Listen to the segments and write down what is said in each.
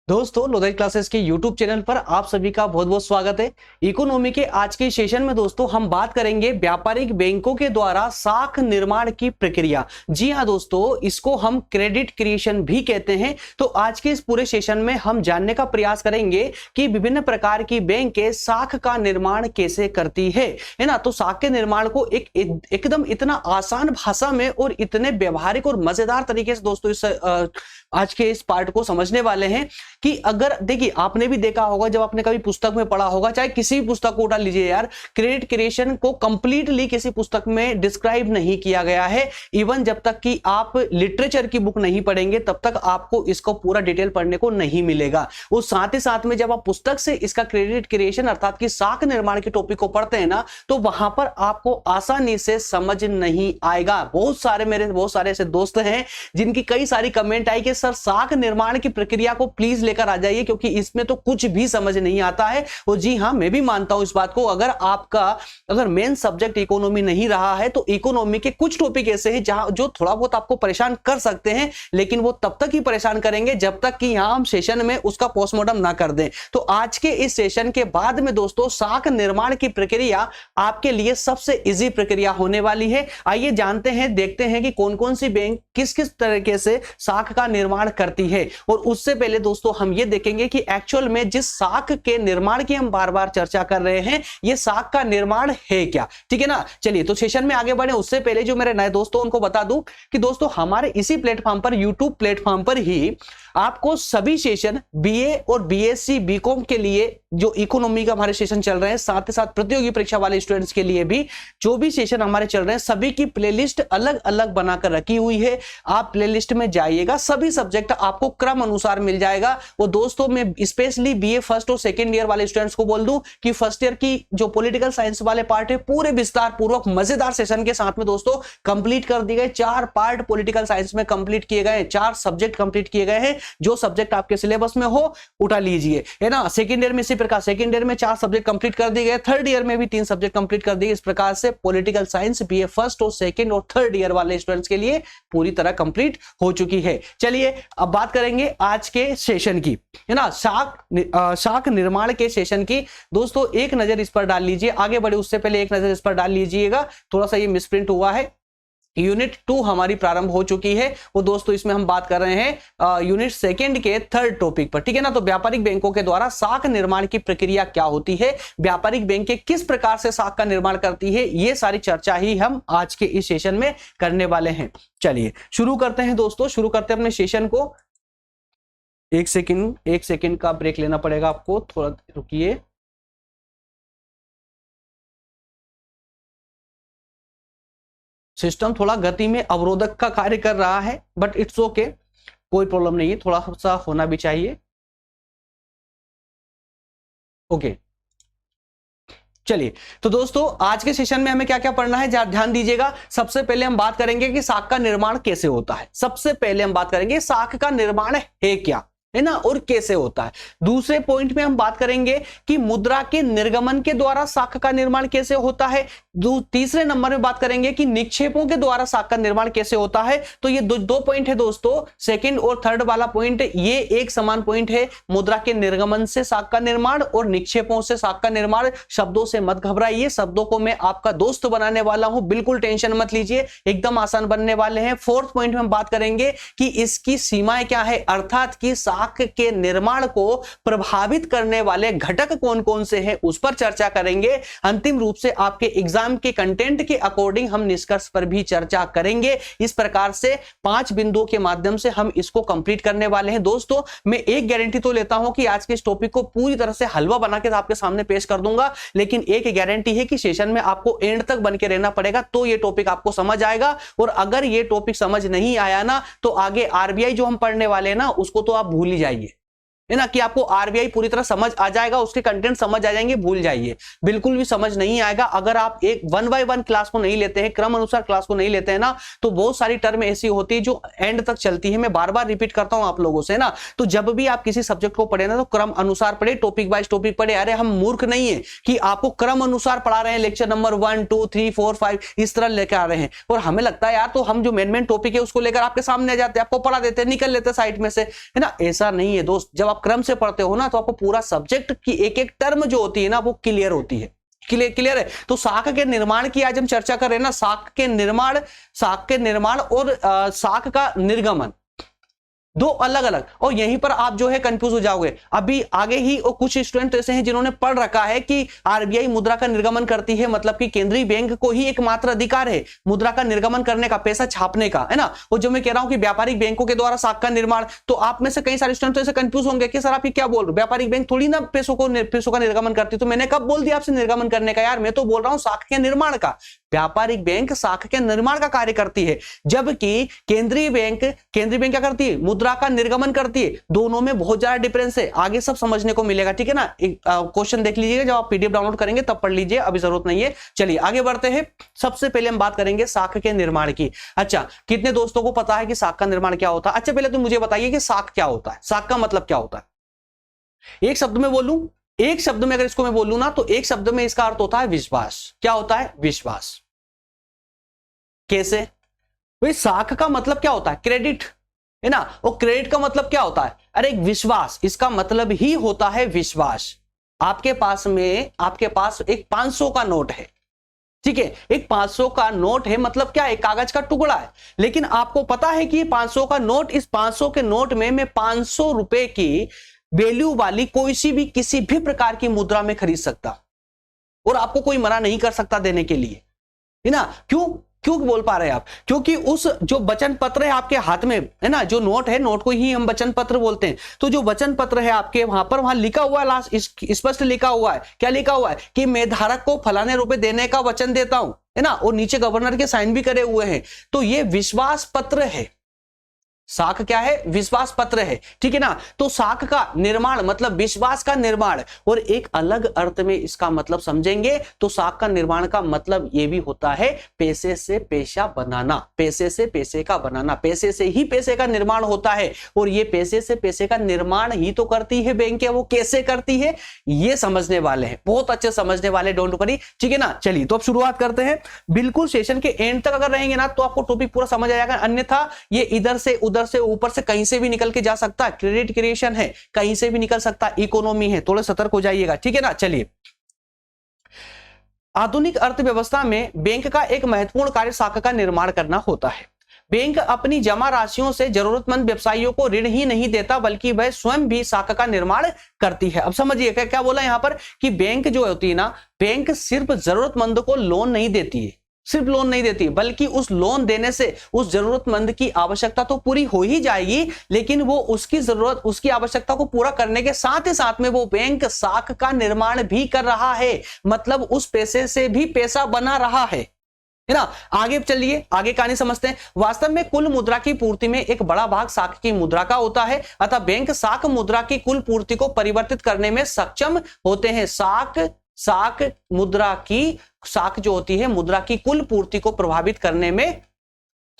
दोस्तों लोधई क्लासेस के YouTube channel पर आप सभी का बहुत बहुत स्वागत है। इकोनॉमी के आज के सेशन में दोस्तों हम बात करेंगे व्यापारिक बैंकों के द्वारा साख निर्माण की प्रक्रिया। जी हां दोस्तों, इसको हम क्रेडिट क्रिएशन भी कहते हैं। तो आज के इस पूरे सेशन में हम जानने का प्रयास करेंगे कि विभिन्न प्रकार की बैंकें साख का निर्माण कैसे करती है ना। तो साख के निर्माण को एकदम इतना आसान भाषा में और इतने व्यवहारिक और मजेदार तरीके से दोस्तों इस आज के इस पार्ट को समझने वाले हैं कि अगर देखिए आपने भी देखा होगा, जब आपने कभी पुस्तक में पढ़ा होगा, चाहे किसी भी पुस्तक को उठा लीजिए यार, क्रेडिट क्रिएशन को कंप्लीटली किसी पुस्तक में डिस्क्राइब नहीं किया गया है। इवन जब तक कि आप लिटरेचर की बुक नहीं पढ़ेंगे तब तक आपको इसको पूरा डिटेल पढ़ने को नहीं मिलेगा। और साथ ही साथ में जब आप पुस्तक से इसका क्रेडिट क्रिएशन अर्थात कि साख निर्माण के टॉपिक को पढ़ते हैं ना, तो वहां पर आपको आसानी से समझ नहीं आएगा। बहुत सारे ऐसे दोस्त हैं जिनकी कई सारी कमेंट आई कि सर साख निर्माण की प्रक्रिया को प्लीज लेकर आ जाइए क्योंकि इसमें तो कुछ भी समझ नहीं आता है। और जी हां, मैं भी मानता हूं इस बात को। अगर मेन सब्जेक्ट इकोनॉमी नहीं रहा है तो इकोनॉमी के कुछ टॉपिक ऐसे हैं जहां जो थोड़ा बहुत आपको परेशान कर सकते हैं, लेकिन वो तब तक ही परेशान करेंगे जब तक कि यहां हम सेशन में उसका पोस्टमार्टम ना कर दें। तो आज के इस सेशन के बाद में दोस्तों साख निर्माण की प्रक्रिया आपके लिए सबसे इजी प्रक्रिया होने वाली है। आइए जानते हैं, देखते हैं कि कौन कौन सी बैंक किस किस तरीके से साख का निर्माण करती है। और उससे पहले दोस्तों हम ये देखेंगे कि एक्चुअल में जिस साख के निर्माण की हम बार बार चर्चा कर रहे हैं, ये साख का निर्माण है क्या। ठीक है ना। चलिए तो सेशन में आगे बढ़े उससे पहले जो मेरे नए दोस्तों उनको बता दूं कि दोस्तों हमारे इसी प्लेटफॉर्म पर, यूट्यूब प्लेटफॉर्म पर ही आपको सभी सेशन बीए और बीएससी बीकॉम के लिए जो इकोनॉमी का हमारे सेशन चल रहे हैं, साथ ही साथ प्रतियोगी परीक्षा वाले स्टूडेंट्स के लिए भी जो भी सेशन हमारे चल रहे हैं, सभी की प्लेलिस्ट अलग अलग बनाकर रखी हुई है। आप प्लेलिस्ट में जाइएगा, सभी सब्जेक्ट आपको क्रम अनुसार मिल जाएगा। वो दोस्तों मैं स्पेशली बीए फर्स्ट और सेकेंड ईयर वाले स्टूडेंट्स को बोल दूं कि फर्स्ट ईयर की जो पॉलिटिकल साइंस वाले पार्ट है पूरे विस्तार पूर्वक मजेदार सेशन के साथ में दोस्तों कंप्लीट कर दिए गए। 4 पार्ट पॉलिटिकल साइंस में कंप्लीट किए गए, 4 सब्जेक्ट कंप्लीट किए गए हैं। जो सब्जेक्ट आपके सिलेबस में हो उठा लीजिए, है ना। सेकेंड ईयर में इसी प्रकार सेकेंड ईयर में 4 सब्जेक्ट कंप्लीट कर दिए गए, थर्ड ईयर में भी 3 सब्जेक्ट कंप्लीट कर दिए। इस प्रकार से पॉलिटिकल साइंस बीए फर्स्ट और सेकेंड और थर्ड ईयर वाले स्टूडेंट्स के लिए पूरी तरह कंप्लीट हो चुकी है। चलिए अब बात करेंगे आज के सेशन की, है ना, साख निर्माण के सेशन की। दोस्तों एक नजर इस पर डाल लीजिए, आगे बढ़े उससे पहले एक नजर इस पर डाल लीजिएगा। थोड़ा सा ये मिसप्रिंट हुआ है। यूनिट 2 हमारी प्रारंभ हो चुकी है। वो दोस्तों इसमें हम बात कर रहे हैं यूनिट सेकंड के थर्ड टॉपिक पर, ठीक है ना। तो व्यापारिक बैंकों के द्वारा साख निर्माण की प्रक्रिया क्या होती है, व्यापारिक बैंकें किस प्रकार से साख का निर्माण करती है, ये सारी चर्चा ही हम आज के इस सेशन में करने वाले हैं। चलिए शुरू करते हैं दोस्तों, शुरू करते हैं अपने सेशन को। एक सेकंड का ब्रेक लेना पड़ेगा आपको, थोड़ा रुकिए। सिस्टम थोड़ा गति में अवरोधक का कार्य कर रहा है, बट इट्स ओके, कोई प्रॉब्लम नहीं है, थोड़ा सा होना भी चाहिए। ओके चलिए तो दोस्तों आज के सेशन में हमें क्या क्या पढ़ना है, ध्यान दीजिएगा। सबसे पहले हम बात करेंगे कि साख का निर्माण कैसे होता है। सबसे पहले हम बात करेंगे साख का निर्माण है क्या, है ना, और कैसे होता है। दूसरे पॉइंट में हम बात करेंगे कि मुद्रा के निर्गमन के द्वारा साख का निर्माण कैसे होता है। तीसरे नंबर में बात करेंगे कि निक्षेपों के द्वारा साख का निर्माण कैसे होता है। तो ये दो पॉइंट है दोस्तों, सेकंड और थर्ड वाला पॉइंट ये एक समान पॉइंट है। मुद्रा के निर्गमन से साख का निर्माण और निक्षेपों से साख का निर्माण। शब्दों से मत घबराइए, शब्दों को मैं आपका दोस्त बनाने वाला हूं, बिल्कुल टेंशन मत लीजिए, एकदम आसान बनने वाले हैं। फोर्थ पॉइंट में हम बात करेंगे कि इसकी सीमाएं क्या है, अर्थात कि साख के निर्माण को प्रभावित करने वाले घटक कौन कौन से हैं, उस पर चर्चा करेंगे। अंतिम रूप से आपके एग्जाम के कंटेंट के अकॉर्डिंग हम निष्कर्ष पर भी चर्चा करेंगे। इस प्रकार से 5 बिंदुओं के माध्यम से हम इसको कंप्लीट करने वाले हैं। दोस्तों मैं एक गारंटी तो लेता हूं कि आज के इस टॉपिक को पूरी तरह से हलवा बना के आपके सामने पेश कर दूंगा, लेकिन एक गारंटी है कि सेशन में आपको एंड तक बन के रहना पड़ेगा, तो ये टॉपिक आपको समझ आएगा। और अगर ये टॉपिक समझ नहीं आया ना, तो आगे आरबीआई जो हम पढ़ने वाले हैं ना, उसको तो आप भूल ही जाइए, है ना, कि आपको आरबीआई पूरी तरह समझ आ जाएगा, उसके कंटेंट समझ आ जाएंगे, भूल जाइए, बिल्कुल भी समझ नहीं आएगा। अगर आप एक 1 बाय 1 क्लास को नहीं लेते हैं, क्रम अनुसार क्लास को नहीं लेते हैं ना, तो बहुत सारी टर्म ऐसी होती है जो एंड तक चलती है। मैं बार बार रिपीट करता हूं आप लोगों से ना, तो जब भी आप किसी सब्जेक्ट को पढ़े ना, तो क्रम अनुसार पढ़े, टॉपिक वाइज टॉपिक पढ़े। अरे हम मूर्ख नहीं है कि आपको क्रम अनुसार पढ़ा रहे हैं, लेक्चर नंबर 1 2 3 4 5 इस तरह लेकर आ रहे हैं, और हमें लगता है यार तो हम जो मेन टॉपिक है उसको लेकर आपके सामने आ जाते हैं, आपको पढ़ा देते हैं, निकल लेते हैं साइड में से, है ना। ऐसा नहीं है दोस्त। जब आप क्रम से पढ़ते हो ना तो आपको पूरा सब्जेक्ट की एक एक टर्म जो होती है ना वो क्लियर होती है। क्लियर है। तो साख के निर्माण की आज हम चर्चा कर रहे हैं ना, साख के निर्माण और साख का निर्गमन, दो अलग अलग। और यहीं पर आप जो है कंफ्यूज हो जाओगे। अभी आगे ही और कुछ स्टूडेंट ऐसे हैं जिन्होंने पढ़ रखा है कि आरबीआई मुद्रा का निर्गमन करती है, मतलब कि केंद्रीय बैंक को ही एकमात्र अधिकार है मुद्रा का निर्गमन करने का, पैसा छापने का, है ना। और जो मैं कह रहा हूं कि व्यापारिक बैंकों के द्वारा साख का निर्माण, तो आप में से कई सारे स्टूडेंट ऐसे कंफ्यूज होंगे कि सर आप ये क्या बोल रहे हो, व्यापारिक बैंक थोड़ी ना पैसों का निर्गमन करती। तो मैंने कब बोल दिया आपसे निर्गमन करने का यार, मैं तो बोल रहा हूं साख के निर्माण का। व्यापारिक बैंक साख के निर्माण का कार्य करती है, जबकि केंद्रीय बैंक क्या करती है, मुद्रा का निर्गमन करती है। दोनों में बहुत ज्यादा डिफरेंस है, आगे सब समझने को मिलेगा, ठीक है ना। क्वेश्चन देख लीजिएगा, जब आप पीडीएफ डाउनलोड करेंगे तब पढ़ लीजिए, अभी जरूरत नहीं है। चलिए आगे बढ़ते हैं। सबसे पहले हम बात करेंगे साख के निर्माण की। अच्छा, कितने दोस्तों को पता है कि साख का निर्माण क्या होता है? अच्छा, पहले तो मुझे बताइए कि साख क्या होता है, साख का मतलब क्या होता है। एक शब्द में बोलूं, एक शब्द में अगर इसको मैं बोलूं ना, तो एक शब्द में इसका अर्थ होता है विश्वास। क्या होता है? विश्वास। कैसे भाई? साख का मतलब क्या होता है? क्रेडिट, है ना। और क्रेडिट का मतलब क्या होता है? अरे विश्वास, इसका मतलब ही होता है विश्वास। आपके पास एक 500 का नोट है, ठीक है, एक 500 का नोट है, मतलब क्या है? कागज का टुकड़ा है। लेकिन आपको पता है कि 500 का नोट, इस 500 के नोट में मैं 500 रुपए की वैल्यू वाली कोई सी भी किसी भी प्रकार की मुद्रा में खरीद सकता, और आपको कोई मना नहीं कर सकता देने के लिए, है ना। क्यों बोल पा रहे हैं आप? क्योंकि उस जो वचन पत्र है आपके हाथ में, है ना, जो नोट है, नोट को ही हम वचन पत्र बोलते हैं। तो जो वचन पत्र है आपके, वहां लिखा हुआ है, लास्ट स्पष्ट लिखा हुआ है। क्या लिखा हुआ है? कि मैं धारक को फलाने रुपए देने का वचन देता हूं, है ना। और नीचे गवर्नर के साइन भी करे हुए हैं। तो ये विश्वास पत्र है। साख क्या है? विश्वास पत्र है, ठीक है ना। तो साख का निर्माण मतलब विश्वास का निर्माण। और एक अलग अर्थ में इसका मतलब समझेंगे तो साख का निर्माण का मतलब यह भी होता है पैसे से पैसा बनाना, पैसे से पैसे का बनाना, पैसे से ही पैसे का निर्माण होता है। और ये पैसे से पैसे का निर्माण ही तो करती है बैंक, वो कैसे करती है ये समझने वाले हैं, बहुत अच्छे समझने वाले, डोंट वरी, ठीक है ना। चलिए तो अब शुरुआत करते हैं। बिल्कुल सेशन के एंड तक अगर रहेंगे ना तो आपको टॉपिक पूरा समझ आ जाएगा, अन्यथा ये इधर से उधर से ऊपर से कहीं से भी निकल के जा सकता है। क्रेडिट क्रिएशन है, कहीं से भी निकल सकता है, इकोनॉमी है, थोड़ा सतर्क हो जाइएगा, ठीक है ना। चलिए, आधुनिक अर्थव्यवस्था में बैंक का एक महत्वपूर्ण कार्य साख का निर्माण करना होता है। बैंक अपनी जमा राशियों से जरूरतमंद व्यवसायियों को ऋण ही नहीं देता, बल्कि वह स्वयं भी साख का निर्माण करती है। अब समझिए क्या बोला यहां पर, कि बैंक जो होती है ना, बैंक सिर्फ जरूरतमंद को लोन नहीं देती है, सिर्फ लोन नहीं देती, बल्कि उस लोन देने से उस जरूरतमंद की आवश्यकता तो पूरी हो ही जाएगी, लेकिन वो उसकी जरूरत, उसकी आवश्यकता को पूरा करने के साथ ही साथ में वो बैंक साख का निर्माण भी कर रहा है, मतलब उस पैसे से भी पैसा बना रहा है ना। आगे चलिए, आगे कहानी समझते हैं। वास्तव में कुल मुद्रा की पूर्ति में एक बड़ा भाग साख की मुद्रा का होता है, अतः बैंक साख मुद्रा की कुल पूर्ति को परिवर्तित करने में सक्षम होते हैं। साख जो होती है मुद्रा की कुल पूर्ति को प्रभावित करने में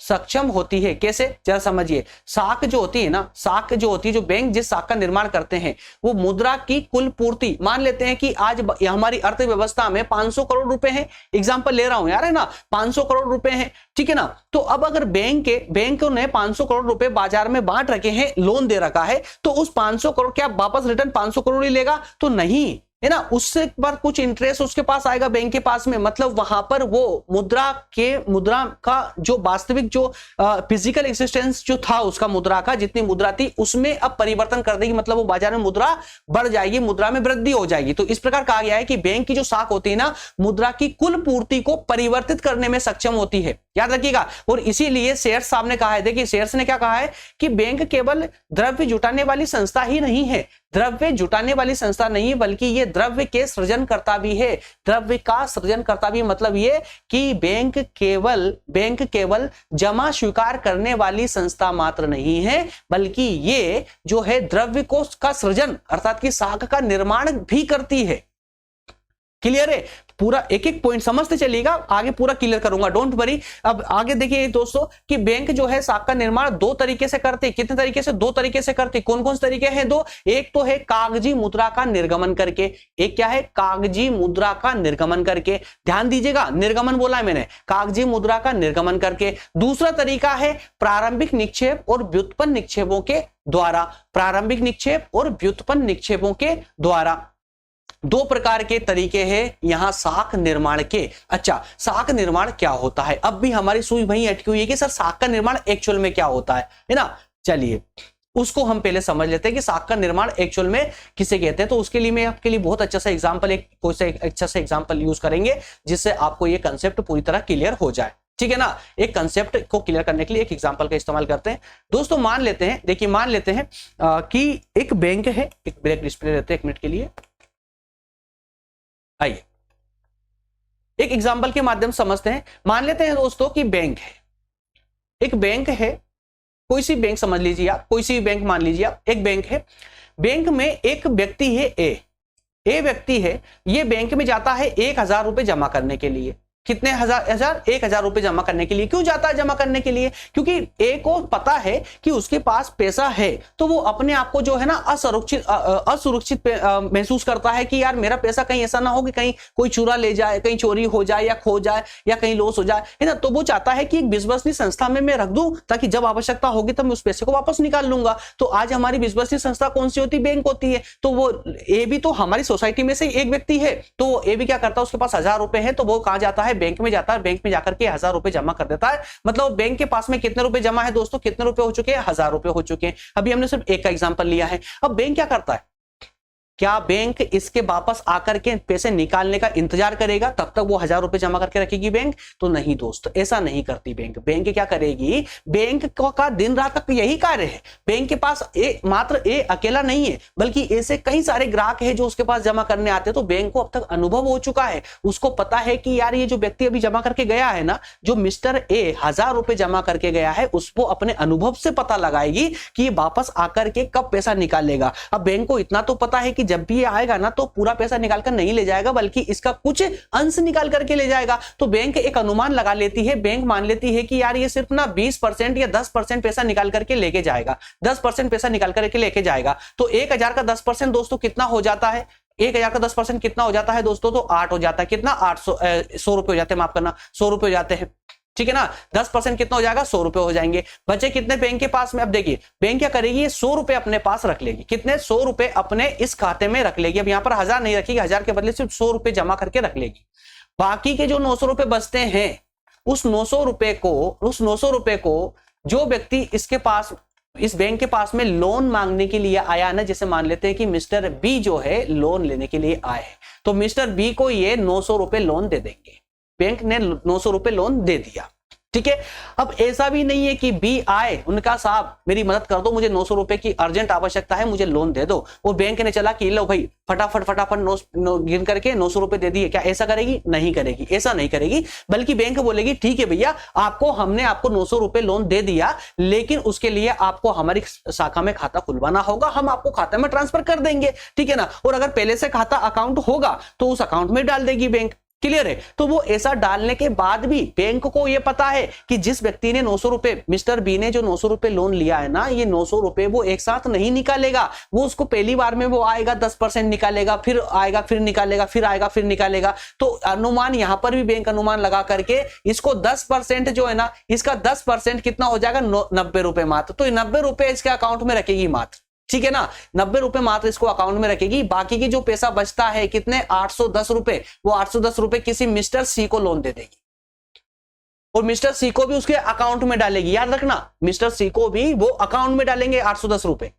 सक्षम होती है। कैसे? जरा समझिए। साख जो होती है ना, साख जो होती है, जो बैंक जिस साख का निर्माण करते हैं वो मुद्रा की कुल पूर्ति, मान लेते हैं कि आज हमारी अर्थव्यवस्था में 500 करोड़ रुपए हैं, एग्जांपल ले रहा हूं यार, है ना, 500 करोड़ रुपए हैं, ठीक है ना। तो अब अगर बैंक ने 500 करोड़ रुपए बाजार में बांट रखे हैं, लोन दे रखा है, तो उस 500 करोड़ क्या वापस रिटर्न 500 करोड़ ही लेगा? तो नहीं, है ना, उससे पर कुछ इंटरेस्ट उसके पास आएगा बैंक के पास में। मतलब वहां पर वो मुद्रा का जो वास्तविक जो फिजिकल एक्सिस्टेंस जो था उसका, मुद्रा का जितनी मुद्रा थी उसमें अब परिवर्तन कर देगी, मतलब वो बाजार में मुद्रा बढ़ जाएगी, मुद्रा में वृद्धि हो जाएगी। तो इस प्रकार कहा गया है कि बैंक की जो साख होती है ना, मुद्रा की कुल पूर्ति को परिवर्तित करने में सक्षम होती है, याद रखिएगा। और इसीलिए शेयर्स साहब ने कहा है, देखिए शेयर्स ने क्या कहा है कि बैंक केवल द्रव्य जुटाने वाली संस्था ही नहीं है, द्रव्य जुटाने वाली संस्था नहीं, बल्कि ये द्रव्य के सृजनकर्ता भी है। द्रव्य का सृजनकर्ता भी मतलब ये कि बैंक केवल जमा स्वीकार करने वाली संस्था मात्र नहीं है, बल्कि ये जो है द्रव्य को का सृजन अर्थात कि साख का निर्माण भी करती है। क्लियर है? पूरा एक एक पॉइंट समझते चलिएगा, आगे पूरा क्लियर करूंगा, डोंट वरी। अब आगे देखिए दोस्तों कि बैंक जो है साख का निर्माण दो तरीके से करते हैं। कितने तरीके से? दो तरीके से करते हैं। कौन कौन से तरीके हैं? दो। एक तो है कागजी मुद्रा का निर्गमन करके, एक क्या है? कागजी मुद्रा का निर्गमन करके। ध्यान दीजिएगा, निर्गमन बोला है मैंने, कागजी मुद्रा का निर्गमन करके। दूसरा तरीका है प्रारंभिक निक्षेप और व्युत्पन्न निक्षेपों के द्वारा। प्रारंभिक निक्षेप और व्युत्पन्न निक्षेपों के द्वारा दो प्रकार के तरीके हैं यहां साख निर्माण के। अच्छा, साख निर्माण क्या होता है? अब भी हमारी सुई वहीं अटकी हुई है कि सर साख का निर्माण एक्चुअल में क्या होता है ना। चलिए उसको हम पहले समझ लेते हैं कि साख का निर्माण एक्चुअल में किसे कहते हैं। तो उसके लिए मैं आपके लिए बहुत अच्छा सा एग्जांपल, एक कोई सा अच्छा सा एग्जांपल यूज करेंगे जिससे आपको ये कंसेप्ट पूरी तरह क्लियर हो जाए, ठीक है ना। एक कंसेप्ट को क्लियर करने के लिए एक एग्जांपल का इस्तेमाल करते हैं दोस्तों। मान लेते हैं, देखिए मान लेते हैं कि एक बैंक है। एक ब्रेक डिस्प्ले लेते हैं 1 मिनट के लिए। आइए एक एग्जांपल के माध्यम से समझते हैं। मान लेते हैं दोस्तों कि बैंक है, एक बैंक है, कोई सी बैंक समझ लीजिए आप, कोई सी बैंक मान लीजिए आप। एक बैंक है, बैंक में एक व्यक्ति है ए व्यक्ति है। ये बैंक में जाता है 1000 रुपए जमा करने के लिए। कितने हजार? 1000 रुपए जमा करने के लिए। क्यों जाता है जमा करने के लिए? क्योंकि ए को पता है कि उसके पास पैसा है, तो वो अपने आप को जो है ना असुरक्षित महसूस करता है कि यार मेरा पैसा कहीं ऐसा ना हो कि कहीं कोई चुरा ले जाए, कहीं चोरी हो जाए या खो जाए या कहीं लॉस हो जाए, है ना। तो वो चाहता है कि एक विश्वसनीय संस्था में मैं रख दूं ताकि जब आवश्यकता होगी तब मैं उस पैसे को वापस निकाल लूंगा। तो आज हमारी विश्वसनीय संस्था कौन सी होती? बैंक होती है। तो वो ए भी तो हमारी सोसाइटी में से एक व्यक्ति है, तो ए भी क्या करता है? उसके पास 1000 रुपए है, तो वो कहां जाता है? बैंक में जाता है। बैंक में जाकर के 1000 रुपए जमा कर देता है। मतलब बैंक के पास में कितने रुपए जमा है दोस्तों? कितने रुपए हो चुके हैं? 1000 रुपए हो चुके हैं। अभी हमने सिर्फ एक का एग्जांपल लिया है। अब बैंक क्या करता है? क्या बैंक इसके वापस आकर के पैसे निकालने का इंतजार करेगा तब तक वो 1000 रुपए जमा करके रखेगी बैंक? तो नहीं दोस्तों, ऐसा नहीं करती बैंक। बैंक क्या करेगी? बैंक का दिन रात तक यही कार्य है। बैंक के पास मात्र ए अकेला नहीं है, बल्कि ऐसे कई सारे ग्राहक है जो उसके पास जमा करने आते हैं। तो बैंक को अब तक अनुभव हो चुका है, उसको पता है कि यार ये जो व्यक्ति अभी जमा करके गया है ना, जो मिस्टर ए 1000 रुपए जमा करके गया है, उसको अपने अनुभव से पता लगाएगी कि ये वापस आकर के कब पैसा निकालेगा। अब बैंक को इतना तो पता है कि जब भी ये आएगा ना तो पूरा पैसा निकाल कर नहीं ले जाएगा, बल्कि इसका कुछ अंश निकाल करके ले जाएगा। तो बैंक एक अनुमान लगा लेती है, बैंक मान लेती है कि यार ये सिर्फ ना 20% या 10% पैसा निकाल करके लेके जाएगा, 10% पैसा निकाल करके लेके जाएगा। तो 1000 का 10% दोस्तों कितना हो जाता है? 1000 का 10% कितना हो जाता है दोस्तों? तो 8 हो जाता है। कितना? 800 100 रुपए हो जाते हैं, माफ करना, 100 रुपए हो जाते हैं, ठीक है ना। 10% कितना हो जाएगा? 100 रुपए हो जाएंगे। बचे कितने बैंक के पास में? अब देखिए बैंक क्या करेगी? ये 100 रुपए अपने पास रख लेगी। कितने? 100 रुपए अपने इस खाते में रख लेगी। अब यहां पर 1000 नहीं रखेगी, 1000 के बदले सिर्फ 100 रुपए जमा करके रख लेगी। बाकी के जो 900 रुपए बचते हैं, उस 900 रुपए को जो व्यक्ति इसके पास, इस बैंक के पास में लोन मांगने के लिए आया ना, जैसे मान लेते हैं कि मिस्टर बी जो है लोन लेने के लिए आए, तो मिस्टर बी को ये 900 रुपए लोन दे देंगे। बैंक ने 900 रुपए लोन दे दिया, ठीक है। अब ऐसा भी नहीं है कि बी आए, उनका साहब मेरी मदद कर दो, मुझे 900 रुपए की अर्जेंट आवश्यकता है, मुझे लोन दे दो। और बैंक ने चला कि लो भाई फटाफट गिन करके 900 रुपए दे दिए। क्या ऐसा करेगी? नहीं करेगी, ऐसा नहीं करेगी। बल्कि बैंक बोलेगी ठीक है भैया, हमने आपको 900 रुपए लोन दे दिया, लेकिन उसके लिए आपको हमारी शाखा में खाता खुलवाना होगा, हम आपको खाते में ट्रांसफर कर देंगे, ठीक है ना। और अगर पहले से खाता अकाउंट होगा तो उस अकाउंट में डाल देगी बैंक। क्लियर है? तो वो ऐसा डालने के बाद भी बैंक को ये पता है कि जिस व्यक्ति ने 900 रुपए, मिस्टर बी ने जो 900 रुपए लोन लिया है ना, ये 900 रुपए वो एक साथ नहीं निकालेगा। वो उसको पहली बार में वो आएगा 10% निकालेगा, फिर आएगा फिर निकालेगा, फिर आएगा फिर निकालेगा। तो अनुमान यहां पर भी बैंक अनुमान लगा करके इसको 10% जो है ना, इसका 10% कितना हो जाएगा? 90 रुपए मात्र। तो 90 रुपए इसके अकाउंट में रखेगी मात्र, ठीक है ना। 90 रुपए मात्र इसको अकाउंट में रखेगी। बाकी की जो पैसा बचता है कितने? 810 रुपए, वो 810 रुपए किसी मिस्टर सी को लोन दे देगी और मिस्टर सी को भी उसके अकाउंट में डालेगी। याद रखना, मिस्टर सी को भी वो अकाउंट में डालेंगे 810 रुपए,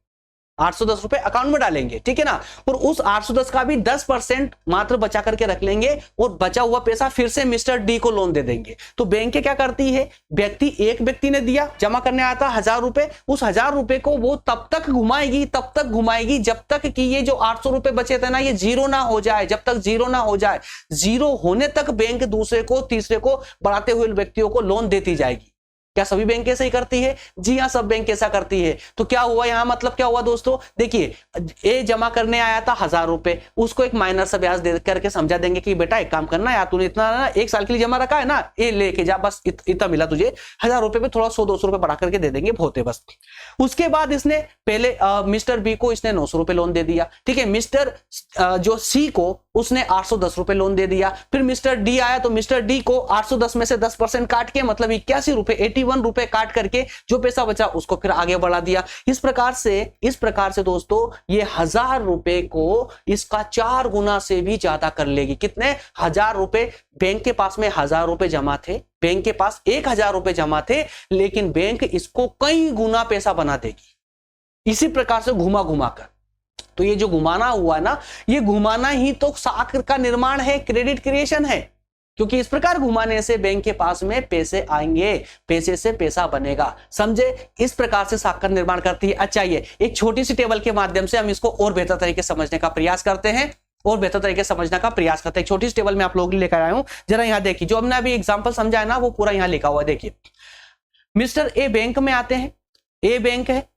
810 रुपए अकाउंट में डालेंगे, ठीक है ना। और उस 810 का भी 10% मात्र बचा करके रख लेंगे और बचा हुआ पैसा फिर से मिस्टर डी को लोन दे देंगे। तो बैंक क्या करती है? एक व्यक्ति ने दिया, जमा करने आया था 1000 रुपए, उस 1000 रुपए को वो तब तक घुमाएगी जब तक कि ये जो 800 रुपए बचे थे ना, ये जीरो ना हो जाए। जब तक जीरो ना हो जाए, जीरो होने तक बैंक दूसरे को, तीसरे को, बढ़ाते हुए व्यक्तियों को लोन देती जाएगी। क्या सभी बैंक ऐसे ही करती है? जी हाँ, सब बैंक ऐसा करती है। तो क्या हुआ यहाँ, मतलब क्या हुआ दोस्तों, देखिए ए जमा करने आया था 1000 रुपए, उसको एक माइनर सा ब्याज दे करके समझा देंगे कि बेटा एक काम करना यार, तूने इतना ना 1 साल के लिए जमा रखा है ना, ये लेके जा, बस इतना मिला तुझे, 1000 रुपए पे थोड़ा 100-200 रुपए बढ़ा करके दे देंगे, बहुत है बस। उसके बाद इसने पहले मिस्टर बी को इसने 900 रुपए लोन दे दिया, ठीक है। मिस्टर जो सी को उसने 810 रुपए लोन दे दिया। फिर मिस्टर डी आया तो मिस्टर डी को 810 में से 10% काट के, मतलब 81 रुपए, 81 रुपए काट करके जो पैसा बचा उसको फिर आगे बढ़ा दिया। इस प्रकार से दोस्तों ये 1000 रुपए को इसका 4 गुना से भी ज्यादा कर लेगी। कितने? 1000 रुपए। बैंक के पास में 1000 रुपए जमा थे, बैंक के पास 1000 रुपए जमा थे, लेकिन बैंक इसको कई गुना पैसा बना देगी, इसी प्रकार से घुमा घुमा कर। तो ये जो घुमाना हुआ ना, ये घुमाना ही तो साख का निर्माण है, क्रेडिट क्रिएशन है, क्योंकि इस प्रकार घुमाने से बैंक के पास में पैसे आएंगे, पैसे से पैसा बनेगा, समझे? इस प्रकार से साख का निर्माण करती है। अच्छा, ये एक छोटी सी टेबल के माध्यम से हम इसको और बेहतर तरीके से समझने का प्रयास करते हैं, और बेहतर तरीके से समझने का प्रयास करते हैं। छोटी सी टेबल में आप लोगों के लिए लेकर आया हूं, जरा यहां देखिए, जो हमने अभी एग्जांपल समझा है ना, वो पूरा यहां लिखा हुआ है। देखिए, मिस्टर ए बैंक में आते हैं, ए बैंक है,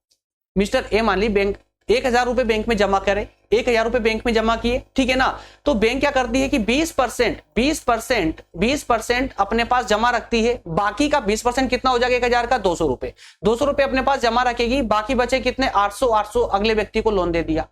मिस्टर ए मान ली बैंक 1000 रुपए बैंक में जमा करे, 1000 रुपए बैंक में जमा किए, ठीक है ना। तो बैंक क्या करती है कि 20% अपने पास जमा रखती है, बाकी का 20% कितना हो जाएगा 1000 का? 200 रुपए। 200 रुपए अपने पास जमा रखेगी, बाकी बचे कितने? 800 अगले व्यक्ति को लोन दे दिया।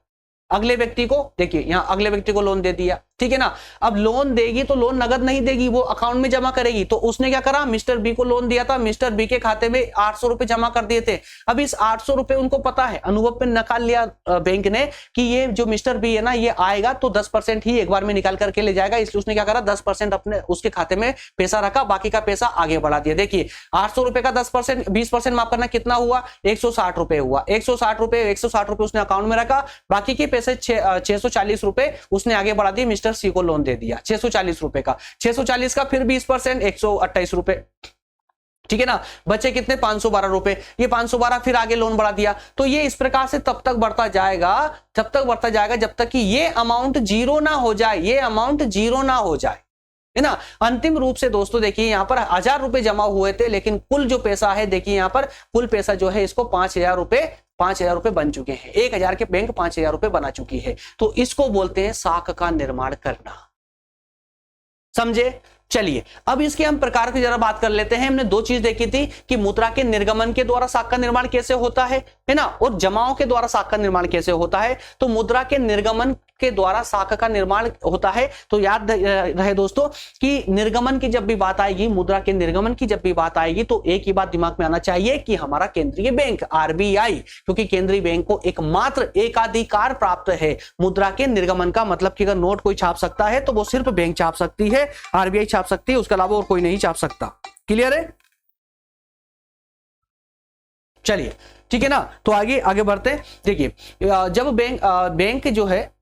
अगले व्यक्ति को देखिए, यहां अगले व्यक्ति को लोन दे दिया, ठीक है ना। अब लोन देगी तो लोन नगद नहीं देगी, वो अकाउंट में जमा करेगी। तो उसने क्या करा, मिस्टर बी को लोन दिया था, मिस्टर बी के खाते में 800 रुपए जमा कर दिए थे। अब इस 800 रुपए उनको पता है, अनुभव पे निकाल लिया बैंक ने कि ये जो मिस्टर बी है ना, ये आएगा तो 10% ही एक बार में निकाल करके ले जाएगा, इसलिए उसने क्या करा, 10% अपने उसके खाते में पैसा रखा, बाकी का पैसा आगे बढ़ा दिया। देखिए 800 रुपए का 10%, 20% माफ करना, कितना हुआ? 160 रुपए हुआ। 160 रुपए उसने अकाउंट में रखा, बाकी के पैसे 640 रुपए उसने आगे बढ़ा दिए, मिस्टर सी को लोन दे दिया 640 रुपए का। 640 का फिर 20%, 128 रुपए, ठीक है ना। बचे कितने? 512 रुपए। ये 512 फिर आगे लोन बढ़ा दिया। तो ये इस प्रकार से तब तक बढ़ता जाएगा, जब तक कि ये अमाउंट जीरो ना हो जाए, ये अमाउंट जीरो ना हो जाए, है ना। अंतिम रूप से दोस्तों देखिए, यहां पर 1000 रुपए जमा हुए थे, लेकिन कुल जो पैसा है, देखिए यहां पर कुल पैसा जो है इसको 5000 रुपए बन चुके हैं। 1000 के बैंक 5000 रुपए बना चुकी है। तो इसको बोलते हैं साख का निर्माण करना, समझे? चलिए अब इसके हम प्रकार की जरा बात कर लेते हैं। हमने 2 चीज देखी थी कि मुद्रा के निर्गमन के द्वारा साख का निर्माण कैसे होता है ना, और जमाओं के द्वारा साख का निर्माण कैसे होता है। तो मुद्रा के निर्गमन के द्वारा साख का निर्माण होता है। तो याद रहे दोस्तों कि निर्गमन की जब भी बात आएगी, मुद्रा के निर्गमन की जब भी बात आएगी, तो एक ही बात दिमाग में आना चाहिए कि हमारा केंद्रीय बैंक आरबीआई, क्योंकि केंद्रीय बैंक को एकमात्र एकाधिकार प्राप्त है मुद्रा के निर्गमन का। मतलब कि अगर नोट कोई छाप सकता है तो वो सिर्फ बैंक छाप सकती है, आरबीआई छाप सकती है, उसके अलावा और कोई नहीं छाप सकता। क्लियर है? चलिए ठीक है ना। तो आगे बढ़ते हैं। देखिए जब बैंक जो है,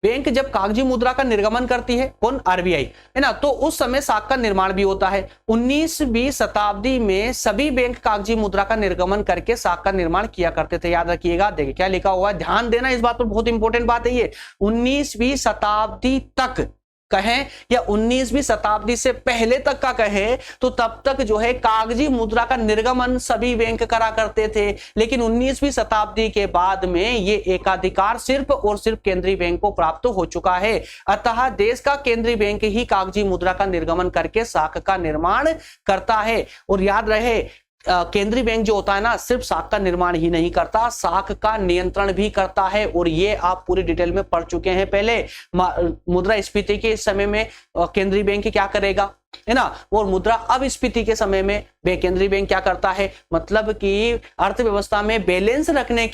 बैंक जब कागजी मुद्रा का निर्गमन करती है, कौन? आरबीआई, है ना। तो उस समय साख का निर्माण भी होता है। 19वीं शताब्दी में सभी बैंक कागजी मुद्रा का निर्गमन करके साख का निर्माण किया करते थे। याद रखिएगा, देखिए क्या लिखा हुआ है, ध्यान देना इस बात पर, बहुत इंपॉर्टेंट बात है ये। 19वीं शताब्दी तक कहें या 19वीं शताब्दी से पहले तक का कहें, तो तब तक जो है कागजी मुद्रा का निर्गमन सभी बैंक करा करते थे। लेकिन 19वीं शताब्दी के बाद में ये एकाधिकार सिर्फ और सिर्फ केंद्रीय बैंक को प्राप्त हो चुका है। अतः देश का केंद्रीय बैंक ही कागजी मुद्रा का निर्गमन करके साख का निर्माण करता है। और याद रहे, केंद्रीय बैंक जो होता है ना, सिर्फ साख का निर्माण ही नहीं करता, साख का नियंत्रण भी करता है। और ये आप पूरी डिटेल में पढ़ चुके हैं पहले। मुद्रास्फीति के समय में केंद्रीय बैंक क्या करेगा, है ना, और मुद्रा अपस्फीति के समय में केंद्रीय बैंक क्या करता है। मतलब कि अर्थव्यवस्था में बैलेंस रखने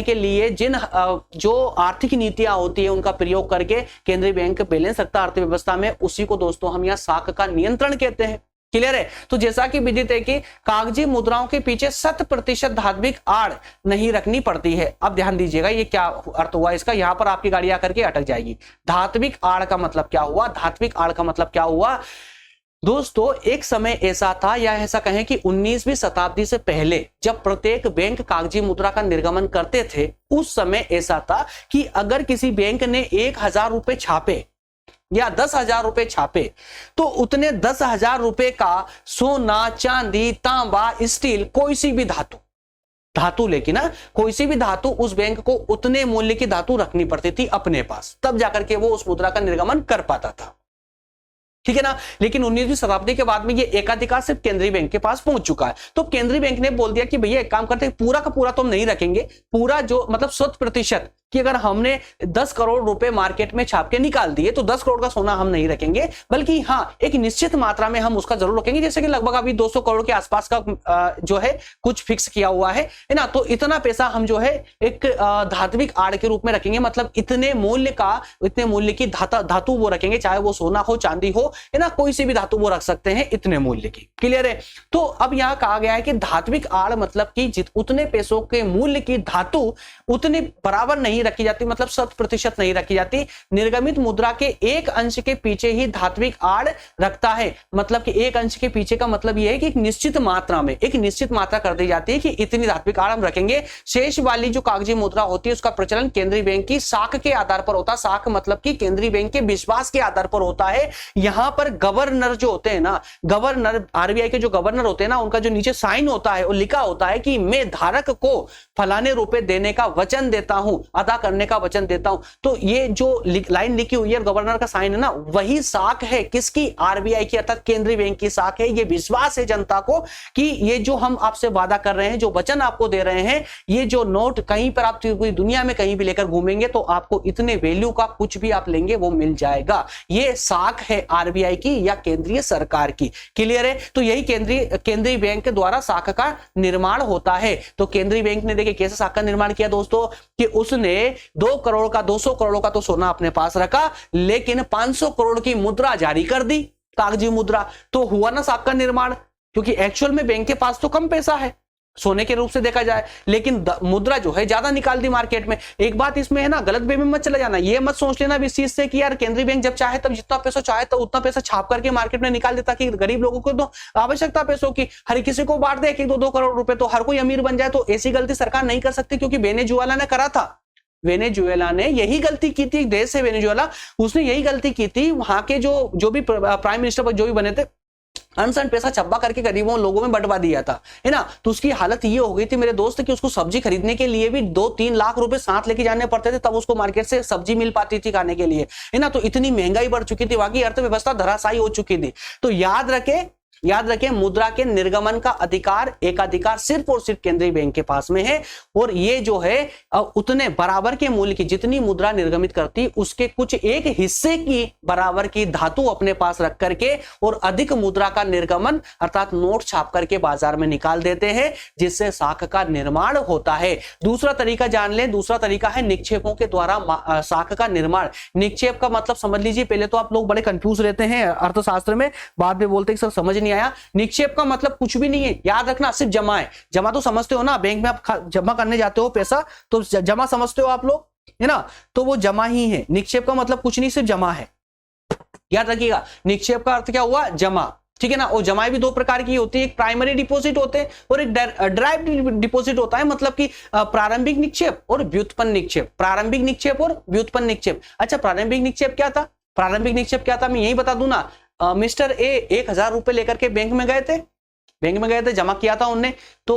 के लिए जिन जो आर्थिक नीतियां होती है उनका प्रयोग करके केंद्रीय बैंक बैलेंस रखता है अर्थव्यवस्था में, उसी को दोस्तों हम यहाँ साख का नियंत्रण कहते हैं। क्लियर है? तो जैसा कि विदित है कि कागजी मुद्राओं के पीछे 100% धात्विक आड़ नहीं रखनी पड़ती है। अब ध्यान दीजिएगा, ये क्या अर्थ हुआ इसका, यहां पर आपकी गाड़ी आकर के अटक जाएगी। धात्विक आड़ का मतलब क्या हुआ? धात्विक आड़ का मतलब क्या हुआ दोस्तों? एक समय ऐसा था, या ऐसा कहें कि 19वीं शताब्दी से पहले जब प्रत्येक बैंक कागजी मुद्रा का निर्गमन करते थे, उस समय ऐसा था कि अगर किसी बैंक ने 1000 रुपए छापे, या 10,000 रुपए छापे तो उतने 10,000 रुपए का सोना, चांदी, तांबा, स्टील, कोई सी भी धातु लेके ना, कोई सी भी धातु उस बैंक को उतने मूल्य की धातु रखनी पड़ती थी अपने पास, तब जाकर के वो उस मुद्रा का निर्गमन कर पाता था। ठीक है ना। लेकिन 19वीं शताब्दी के बाद में ये एकाधिकार सिर्फ केंद्रीय बैंक के पास पहुंच चुका है। तो केंद्रीय बैंक ने बोल दिया कि भैया एक काम करते हैं, पूरा का पूरा तो हम नहीं रखेंगे, पूरा जो मतलब 100% कि अगर हमने 10 करोड़ रुपए मार्केट में छाप के निकाल दिए तो 10 करोड़ का सोना हम नहीं रखेंगे, बल्कि हाँ एक निश्चित मात्रा में हम उसका जरूर रखेंगे, जैसे कि लगभग अभी 200 करोड़ के आसपास का जो है कुछ फिक्स किया हुआ है ना। तो इतना पैसा हम जो है एक धात्विक आड़ के रूप में रखेंगे, मतलब इतने मूल्य की धातु वो रखेंगे, चाहे वो सोना हो, चांदी हो, है ना, कोई सी भी धातु वो रख सकते हैं इतने मूल्य की। क्लियर है। तो अब यहां कहा गया है कि धात्विक आड़ मतलब कि उतने पैसों के मूल्य की धातु उतने बराबर नहीं रखी जाती, मतलब 100% नहीं रखी जाती। निर्गमित मुद्रा के एक अंश के पीछे ही धात्विक आड़ रखता है, मतलब कि एक अंश के पीछे का मतलब यह है कि एक निश्चित मात्रा कर दी जाती है कि इतनी धात्विक आड़ हम रखेंगे। शेष वाली जो कागजी मुद्रा होती है उसका प्रचलन केंद्रीय बैंक की साख के आधार पर होता है। साख मतलब कि केंद्रीय बैंक के विश्वास के आधार पर होता है। यहां पर गवर्नर जो होते हैं ना, गवर्नर आरबीआई के जो गवर्नर होते हैं ना, उनका जो नीचे साइन होता है वो लिखा होता है कि मैं धारक को फलाने रुपए देने का वचन देता हूं, अदा करने का वचन देता हूं। तो ये जो लाइन लिखी हुई है गवर्नर का साइन है ना, वही साख है किसकी, आरबीआई की, अर्थात केंद्रीय बैंक की साख है। ये विश्वास है जनता को कि ये जो हम आपसे वादा कर रहे हैं, जो वचन आपको दे रहे हैं, ये जो नोट कहीं पर आप पूरी दुनिया में कहीं भी लेकर घूमेंगे तो आपको इतने वैल्यू का कुछ भी आप लेंगे वो मिल जाएगा। ये साख है आरबीआई की या केंद्रीय सरकार की। क्लियर है। तो यही केंद्रीय बैंक के द्वारा साख का निर्माण होता है। तो केंद्रीय बैंक ने देखिए कैसे साख का निर्माण किया दोस्तों, कि उसने 200 करोड़ का तो सोना अपने पास रखा, लेकिन 500 करोड़ की मुद्रा जारी कर दी, कागजी मुद्रा। तो हुआ ना साख का निर्माण, क्योंकि एक्चुअल में बैंक के पास तो कम पैसा है सोने के रूप से देखा जाए, लेकिन मुद्रा जो है ज्यादा निकाल दी मार्केट में। एक बात इसमें है ना, गलत वे में मत चला जाना, ये मत सोच लेना इस चीज से कि यार केंद्रीय बैंक जब चाहे तब जितना पैसा चाहे तो उतना पैसा छाप करके मार्केट में निकाल देता कि गरीब लोगों को तो आवश्यकता पैसों की, हर किसी को बांट दे 1-2 करोड़ रुपए तो हर कोई अमीर बन जाए। तो ऐसी गलती सरकार नहीं कर सकती, क्योंकि वेनेजुएला ने करा था। वेनेजुएला ने यही गलती की थी, देश है वेनेजुएला, उसने यही गलती की थी। वहां के जो भी प्राइम मिनिस्टर जो भी बने थे, अनसन पैसा छप्पा करके गरीबों लोगों में बंटवा दिया था, है ना। तो उसकी हालत ये हो गई थी मेरे दोस्त कि उसको सब्जी खरीदने के लिए भी 2-3 लाख रुपए साथ लेके जाने पड़ते थे, तब उसको मार्केट से सब्जी मिल पाती थी खाने के लिए, है ना। तो इतनी महंगाई बढ़ चुकी थी, वहां की अर्थव्यवस्था धराशायी हो चुकी थी। तो याद रखें मुद्रा के निर्गमन का एकाधिकार सिर्फ और सिर्फ केंद्रीय बैंक के पास में है। और ये जो है उतने बराबर के मूल्य की जितनी मुद्रा निर्गमित करती उसके कुछ एक हिस्से की बराबर की धातु अपने पास रख करके और अधिक मुद्रा का निर्गमन अर्थात नोट छाप करके बाजार में निकाल देते हैं, जिससे साख का निर्माण होता है। दूसरा तरीका जान लें, दूसरा तरीका है निक्षेपों के द्वारा साख का निर्माण। निक्षेप का मतलब समझ लीजिए, पहले तो आप लोग बड़े कंफ्यूज रहते हैं अर्थशास्त्र में, बाद में बोलते हैं सर समझ नहीं आया। निक्षेप का मतलब कुछ भी नहीं है, याद रखना सिर्फ जमा है। जमा तो समझते हो ना, बैंक में आप जमा करने जाते हो पैसा तो जमा समझते हो आप लोग, है ना। तो वो जमा ही है। निक्षेप का मतलब कुछ नहीं, सिर्फ जमा है। याद रखिएगा, निक्षेप का अर्थ क्या हुआ, जमा। ठीक है ना। और जमाएं भी 2 प्रकार की होती है, एक प्राइमरी डिपॉजिट होते हैं और एक ड्राइव्ड डिपॉजिट होता है, मतलब कि प्रारंभिक निक्षेप और व्युत्पन्न निक्षेप। प्रारंभिक निक्षेप और व्युत्पन्न निक्षेप। अच्छा, प्रारंभिक निक्षेप क्या था? प्रारंभिक निक्षेप क्या था मैं यही बता दूं ना। मिस्टर ए 1000 रुपए लेकर के बैंक में गए थे, जमा किया था उन्होंने, तो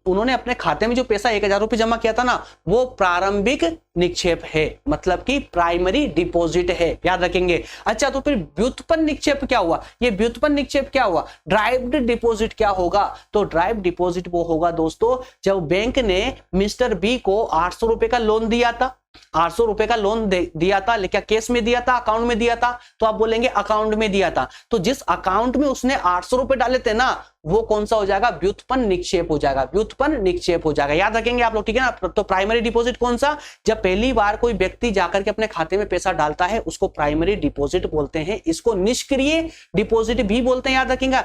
उन्होंने अपने खाते में जो पैसा 1000 रुपए जमा किया था ना, वो प्रारंभिक निक्षेप है, मतलब कि प्राइमरी डिपॉजिट है, याद रखेंगे। अच्छा, तो फिर व्युत्पन्न निक्षेप क्या हुआ? ये व्युत्पन्न निक्षेप क्या हुआ? ड्राइव्ड डिपॉजिट क्या होगा? तो ड्राइव्ड डिपॉजिट वो होगा दोस्तों जब बैंक ने मिस्टर बी को 800 रुपए का लोन दिया था, 800 रुपए का लोन दिया था, लेकिन कैश में दिया था, अकाउंट में दिया था? तो आप बोलेंगे अकाउंट में दिया था। तो जिस अकाउंट में उसने 800 रुपए डाले थे ना, वो कौन सा हो जाएगा? व्युत्पन्न निक्षेप हो जाएगा, व्युत्पन्न निक्षेप हो जाएगा। याद रखेंगे आप लोग, ठीक है ना। तो प्राइमरी डिपॉजिट कौन सा? जब पहली बार कोई व्यक्ति जाकर के अपने खाते में पैसा डालता है, उसको प्राइमरी डिपॉजिट बोलते हैं। इसको निष्क्रिय डिपॉजिट भी बोलते हैं, याद रखेंगे।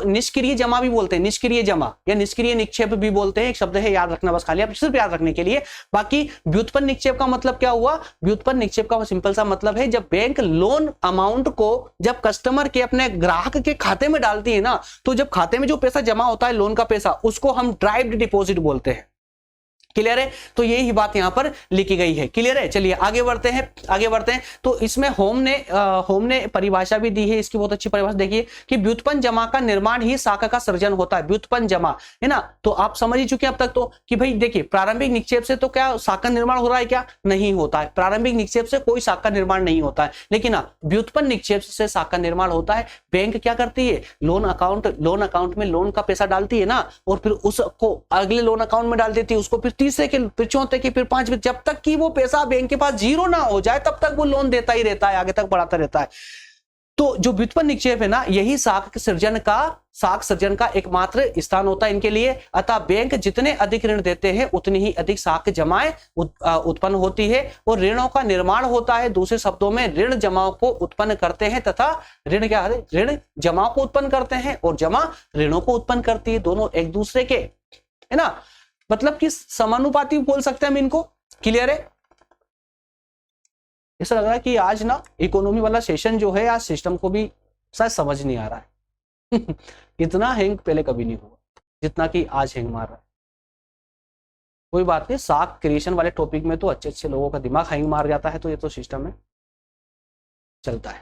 निष्क्रिय जमा भी बोलते हैं, निष्क्रिय जमा या निष्क्रिय निक्षेप भी बोलते हैं, एक शब्द है, याद रखना बस, खाली आप सिर्फ याद रखने के लिए। बाकी व्युत्पन्न निक्षेप का मतलब क्या हुआ? व्युत्पन्न निक्षेप का सिंपल सा मतलब है जब बैंक लोन अमाउंट को जब कस्टमर के अपने ग्राहक के खाते में डालती है ना, तो जब खाते में जो पैसा जमा होता है लोन का पैसा, उसको हम ड्राइव्ड डिपॉजिट बोलते हैं। क्लियर है? तो यही बात यहां पर लिखी गई है। क्लियर है? चलिए आगे बढ़ते हैं। तो इसमें होम ने परिभाषा भी दी है, इसकी बहुत अच्छी परिभाषा देखिए कि व्युत्पन्न जमा का निर्माण ही शाखा का सृजन होता है। व्युत्पन्न जमा है ना, तो आप समझ ही चुके हैं अब तक तो कि भाई देखिए प्रारंभिक निक्षेप से तो क्या शाखा निर्माण हो रहा है? क्या नहीं होता है। प्रारंभिक निक्षेप से कोई शाखा निर्माण नहीं होता है, लेकिन व्युत्पन्न निक्षेप से शाखा निर्माण होता है। बैंक क्या करती है? लोन अकाउंट में लोन का पैसा डालती है ना, और फिर उसको अगले लोन अकाउंट में डाल देती है, उसको फिर तीसरे के, फिर चौथे के, फिर पांचवें, जब तक कि वो पैसा बैंक के पास जीरो ना हो जाए तब तक वो लोन देता ही रहता है, आगे तक बढ़ाता रहता है। तो जो व्युत्पन्न निक्षेप है ना, यही शाख सृजन का एकमात्र स्थान होता है इनके लिए। अतः बैंक जितने अधिक ऋण देते हैं उतनी ही अधिक शाख जमाएं उत्पन्न होती है और ऋणों का निर्माण होता है। दूसरे शब्दों में ऋण जमाओं को उत्पन्न करते हैं तथा ऋण क्या है? ऋण जमाओं को उत्पन्न करते हैं और जमा ऋणों को उत्पन्न करती है। दोनों एक दूसरे के, है ना, मतलब कि समानुपाती बोल सकते हैं हम इनको। क्लियर है? ऐसा लग रहा है कि आज ना इकोनॉमी वाला सेशन जो है, आज सिस्टम को भी शायद समझ नहीं आ रहा है। इतना हैंग पहले कभी नहीं हुआ जितना कि आज हैंग मार रहा है। कोई बात नहीं, शाख क्रिएशन वाले टॉपिक में तो अच्छे अच्छे लोगों का दिमाग हैंग मार जाता है, तो ये तो सिस्टम में चलता है।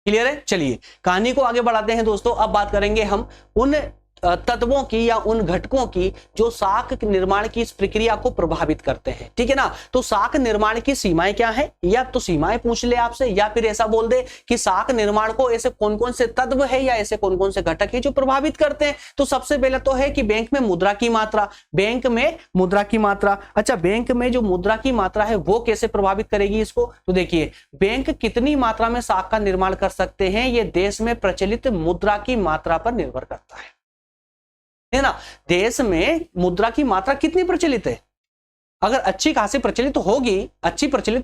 क्लियर है? चलिए कहानी को आगे बढ़ाते हैं दोस्तों। अब बात करेंगे हम उन तत्वों की या उन घटकों की जो शाख निर्माण की इस प्रक्रिया को प्रभावित करते हैं। ठीक है ना? तो शाख निर्माण की सीमाएं क्या है, या तो सीमाएं पूछ ले आपसे, या फिर ऐसा बोल दे कि शाख निर्माण को ऐसे कौन कौन से तत्व है या ऐसे कौन कौन से घटक है जो प्रभावित करते हैं। तो सबसे पहले तो है कि बैंक में मुद्रा की मात्रा। अच्छा, बैंक में जो मुद्रा की मात्रा है वो कैसे प्रभावित करेगी इसको? तो देखिए, बैंक कितनी मात्रा में शाख का निर्माण कर सकते हैं, ये देश में प्रचलित मुद्रा की मात्रा पर निर्भर करता है ना। देश में मुद्रा की मात्रा कितनी प्रचलित है? अगर अच्छी खासी प्रचलित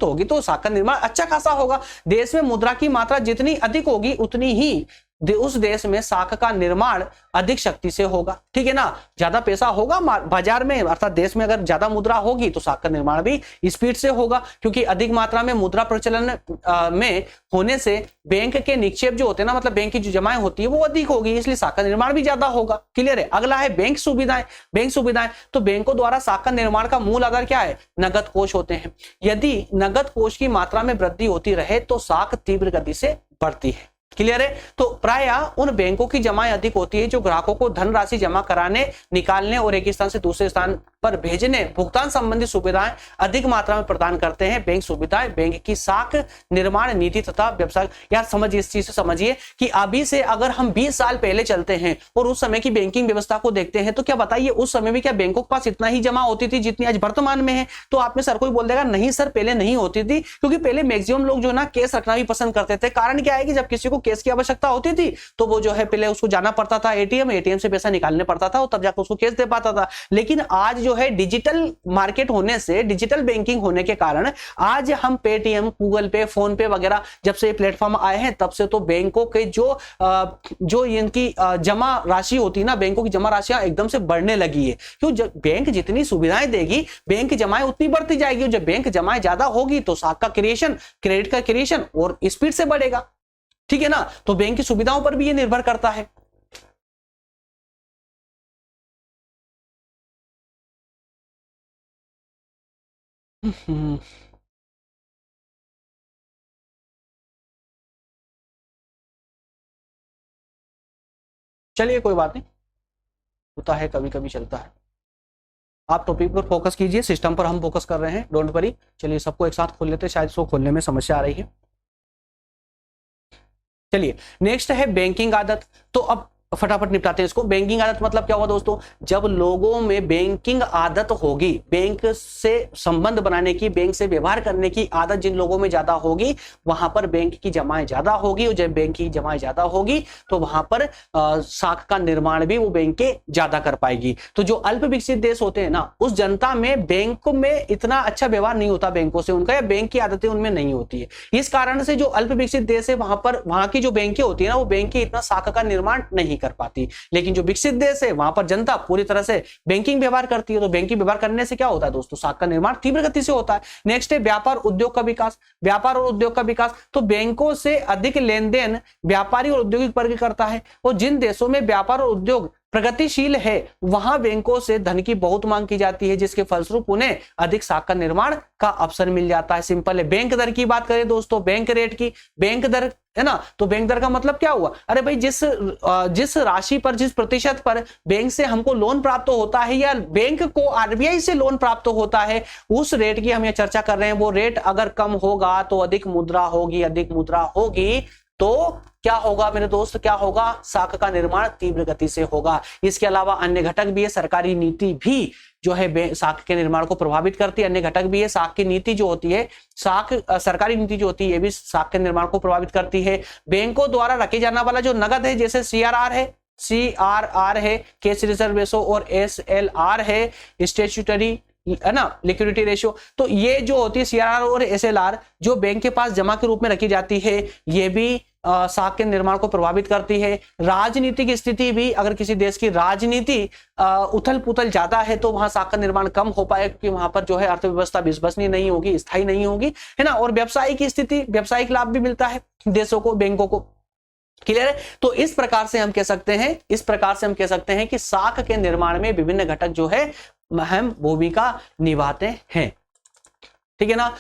होगी तो शाख का निर्माण अच्छा खासा होगा। देश में मुद्रा की मात्रा जितनी अधिक होगी उतनी ही उस देश में शाख का निर्माण अधिक शक्ति से होगा। ठीक है ना? ज्यादा पैसा होगा बाजार में, अर्थात देश में अगर ज्यादा मुद्रा होगी तो शाख का निर्माण भी स्पीड से होगा, क्योंकि अधिक मात्रा में मुद्रा प्रचलन में होने से बैंक के निक्षेप जो होते हैं ना, मतलब बैंक की जो जमाएं होती है वो अधिक होगी, इसलिए शाख का निर्माण भी ज्यादा होगा। क्लियर है? अगला है बैंक सुविधाएं। तो बैंकों द्वारा शाख का निर्माण का मूल आधार क्या है? नगद कोष होते हैं। यदि नगद कोष की मात्रा में वृद्धि होती रहे तो शाख तीव्र गति से बढ़ती है। क्लियर है? तो प्रायः उन बैंकों की जमाएं अधिक होती है जो ग्राहकों को धनराशि जमा कराने, निकालने और एक स्थान से दूसरे स्थान पर भेजने, भुगतान संबंधी सुविधाएं अधिक मात्रा में प्रदान करते हैं। बैंक सुविधाएं बैंक की शाख निर्माण नीति तथा व्यवसाय। यार समझिए, इस चीज से समझिए कि अभी से अगर हम 20 साल पहले चलते हैं और उस समय की बैंकिंग व्यवस्था को देखते हैं, तो क्या बताइए उस समय में क्या बैंकों के पास इतना ही जमा होती थी जितनी आज वर्तमान में है? तो आप में सर कोई बोल देगा नहीं सर पहले नहीं होती थी, क्योंकि पहले मैक्सिमम लोग जो है ना कैश रखना भी पसंद करते थे। कारण क्या है कि जब किसी को कैश की आवश्यकता होती थी तो वो जो है पहले उसको जाना पड़ता था एटीएम से पैसा निकालने पड़ता था और तब जाकर उसको कैश दे पाता था। लेकिन आज जो है डिजिटल मार्केट होने से, डिजिटल बैंकिंग होने के कारण आज हम पेटीएम, गूगल पे, फोन पे वगैरह जब से प्लेटफॉर्म आए हैं तब से तो बैंकों के जो इनकी जमा राशि होती है ना, बैंकों की जमा राशियां एकदम से बढ़ने लगी है। क्यों? जब बैंक जितनी सुविधाएं देगी बैंक जमाएं उतनी बढ़ती जाएगी। जब बैंक जमाएं ज्यादा होगी तो शाख का क्रिएशन, क्रेडिट का क्रिएशन और स्पीड से बढ़ेगा। ठीक है ना? तो बैंक की सुविधाओं पर भी ये निर्भर करता है। चलिए कोई बात नहीं, होता है, कभी कभी चलता है। आप टॉपिक पर फोकस कीजिए, सिस्टम पर हम फोकस कर रहे हैं, डोंट वरी। चलिए सबको एक साथ खोल लेते हैं, शायद इसको खोलने में समस्या आ रही है। चलिए नेक्स्ट है बैंकिंग आदत। तो अब फटाफट निपटाते हैं इसको। बैंकिंग आदत मतलब क्या हुआ दोस्तों? जब लोगों में बैंकिंग आदत होगी, बैंक से संबंध बनाने की, बैंक से व्यवहार करने की आदत जिन लोगों में ज्यादा होगी वहां पर बैंक की जमाएं ज्यादा होगी, और जब बैंक की जमाएं ज्यादा होगी तो वहां पर शाख का निर्माण भी वो बैंक के ज्यादा कर पाएगी। तो जो अल्प विकसित देश होते हैं ना, उस जनता में बैंक में इतना अच्छा व्यवहार नहीं होता बैंकों से उनका, या बैंक की आदतें उनमें नहीं होती है। इस कारण से जो अल्प विकसित देश है वहां की जो बैंकें होती है ना, वो बैंक की इतना शाखा का निर्माण नहीं कर पाती। लेकिन जो विकसित देश है वहां पर जनता पूरी तरह से बैंकिंग व्यवहार करती है। तो बैंकिंग व्यवहार करने से क्या होता है दोस्तों? शाखा का निर्माण तीव्र गति से होता है। नेक्स्ट है व्यापार उद्योग का विकास। व्यापार और उद्योग का विकास, तो बैंकों से अधिक लेन देन व्यापारी और औद्योगिक वर्ग करता है। और जिन देशों में व्यापार और उद्योग प्रगतिशील है वहां बैंकों से धन की बहुत मांग की जाती है, जिसके फलस्वरूप उन्हें अधिक साख का निर्माण का अवसर मिल जाता है। सिंपल है। बैंक दर की बात करें दोस्तों, बैंक रेट की, बैंक दर है ना, तो बैंक दर का मतलब क्या हुआ? अरे भाई जिस राशि पर, जिस प्रतिशत पर बैंक से हमको लोन प्राप्त होता है या बैंक को आरबीआई से लोन प्राप्त होता है, उस रेट की हम ये चर्चा कर रहे हैं। वो रेट अगर कम होगा तो अधिक मुद्रा होगी, अधिक मुद्रा होगी तो क्या होगा मेरे दोस्त, क्या होगा? साख का निर्माण तीव्र गति से होगा। इसके अलावा अन्य घटक भी है, सरकारी नीति भी जो है साख के निर्माण को प्रभावित करती है। अन्य घटक भी है, साख की नीति जो होती है, सरकारी नीति जो होती है, ये भी साख के निर्माण को प्रभावित करती है। बैंकों द्वारा रखे जाने वाला जो नगद है, जैसे सीआरआर है, कैश रिजर्व रेशो, और एसएलआर है, स्टैट्यूटरी है ना लिक्विडिटी रेशियो। तो ये जो होती है सीआरआर और एसएलआर, जो बैंक के पास जमा के रूप में रखी जाती है, ये भी साख के निर्माण को प्रभावित करती है। राजनीतिक स्थिति भी, अगर किसी देश की राजनीति उथल पुथल ज्यादा है तो वहां साख का निर्माण कम हो पाए, क्योंकि वहां पर जो है अर्थव्यवस्था विश्वसनीय नहीं होगी, स्थायी नहीं होगी, है ना। और व्यावसायिक स्थिति, व्यावसायिक लाभ भी मिलता है देशों को, बैंकों को। क्लियर है? तो इस प्रकार से हम कह सकते हैं कि साख के निर्माण में विभिन्न घटक जो है अहम भूमिका निभाते हैं। ठीक है ना।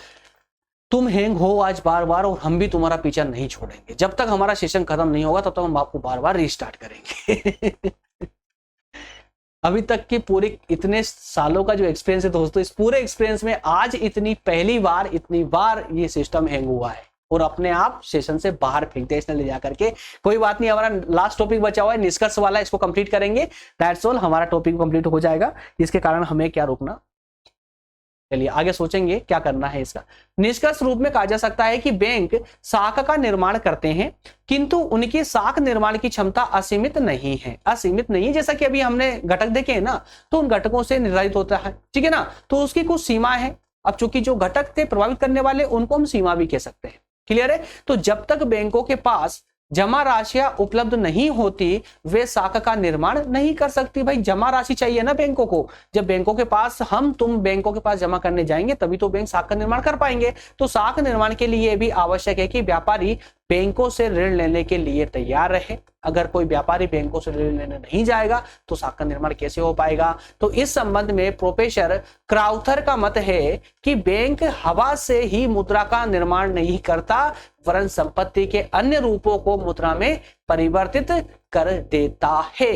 तुम हैंग हो आज बार बार, और हम भी तुम्हारा पीछा नहीं छोड़ेंगे। जब तक हमारा सेशन खत्म नहीं होगा तब तक हम आपको बार बार रिस्टार्ट करेंगे। अभी तक की पूरी इतने सालों का जो एक्सपीरियंस है दोस्तों, इस पूरे एक्सपीरियंस में आज इतनी बार ये सिस्टम हैंग हुआ है और अपने आप सेशन से बाहर फेंक दे इसने ले जाकर के। कोई बात नहीं, हमारा लास्ट टॉपिक बचा हुआ है निष्कर्ष वाला, इसको कंप्लीट करेंगे। दैट्स ऑल, हमारा टॉपिक कंप्लीट हो जाएगा। इसके कारण हमें क्या रोकना, चलिए आगे सोचेंगे क्या करना है इसका। निष्कर्ष रूप में कहा जा सकता है कि बैंक साख का निर्माण करते हैं, किंतु उनकी साख निर्माण की क्षमता असीमित नहीं है। जैसा कि अभी हमने घटक देखे हैं ना, तो उन घटकों से निर्धारित होता है। ठीक है ना। तो उसकी कुछ सीमा है। अब चूंकि जो घटक थे प्रभावित करने वाले, उनको हम सीमा भी कह सकते हैं। क्लियर है? तो जब तक बैंकों के पास जमा राशियां उपलब्ध नहीं होती, वे साख का निर्माण नहीं कर सकती। भाई जमा राशि चाहिए ना बैंकों को। जब बैंकों के पास तुम बैंकों के पास जमा करने जाएंगे तभी तो बैंक साख का निर्माण कर पाएंगे। तो साख निर्माण के लिए भी आवश्यक है कि व्यापारी बैंकों से ऋण लेने के लिए तैयार रहे। अगर कोई व्यापारी बैंकों से ऋण लेने नहीं जाएगा तो साख का निर्माण कैसे हो पाएगा? तो इस संबंध में प्रोफेसर क्राउथर का मत है कि बैंक हवा से ही मुद्रा का निर्माण नहीं करता, वरन संपत्ति के अन्य रूपों को मुद्रा में परिवर्तित कर देता है।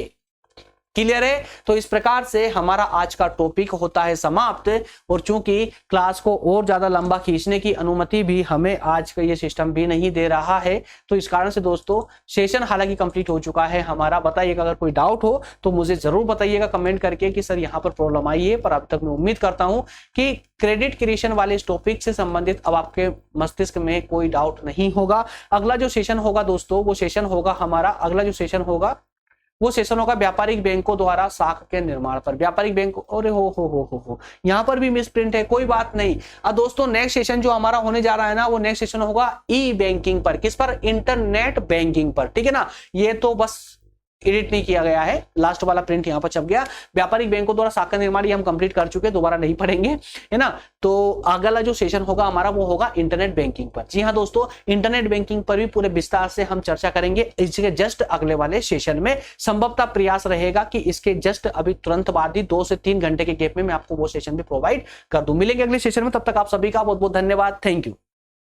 क्लियर है? तो इस प्रकार से हमारा आज का टॉपिक होता है समाप्त। और चूंकि क्लास को और ज्यादा लंबा खींचने की अनुमति भी हमें आज का ये सिस्टम भी नहीं दे रहा है, तो इस कारण से दोस्तों सेशन हालांकि कंप्लीट हो चुका है हमारा। बताइएगा अगर कोई डाउट हो तो मुझे जरूर बताइएगा कमेंट करके कि सर यहाँ पर प्रॉब्लम आई है। पर अब तक मैं उम्मीद करता हूँ कि क्रेडिट क्रिएशन वाले इस टॉपिक से संबंधित अब आपके मस्तिष्क में कोई डाउट नहीं होगा। अगला जो सेशन होगा दोस्तों, वो सेशन होगा हमारा, अगला जो सेशन होगा वो सेशन होगा व्यापारिक बैंकों द्वारा साख के निर्माण पर। व्यापारिक बैंक, अरे हो यहाँ पर भी मिस प्रिंट है, कोई बात नहीं। अब दोस्तों नेक्स्ट सेशन जो हमारा होने जा रहा है ना, वो नेक्स्ट सेशन होगा ई बैंकिंग पर। किस पर? इंटरनेट बैंकिंग पर। ठीक है ना। ये तो बस एडिट नहीं किया गया है, लास्ट वाला प्रिंट यहाँ पर छप गया। व्यापारिक बैंकों द्वारा साख का निर्माण ये हम कंप्लीट कर चुके, दोबारा नहीं पढ़ेंगे, है ना। तो अगला जो सेशन होगा हमारा वो होगा इंटरनेट बैंकिंग पर। जी हाँ दोस्तों, इंटरनेट बैंकिंग पर भी पूरे विस्तार से हम चर्चा करेंगे इसके जस्ट अगले वाले सेशन में। संभवतः प्रयास रहेगा कि इसके जस्ट अभी तुरंत बाद ही 2 से 3 घंटे के गैप में मैं आपको वो सेशन भी प्रोवाइड कर दूं। मिलेंगे अगले सेशन में, तब तक आप सभी का बहुत बहुत धन्यवाद। Thank you.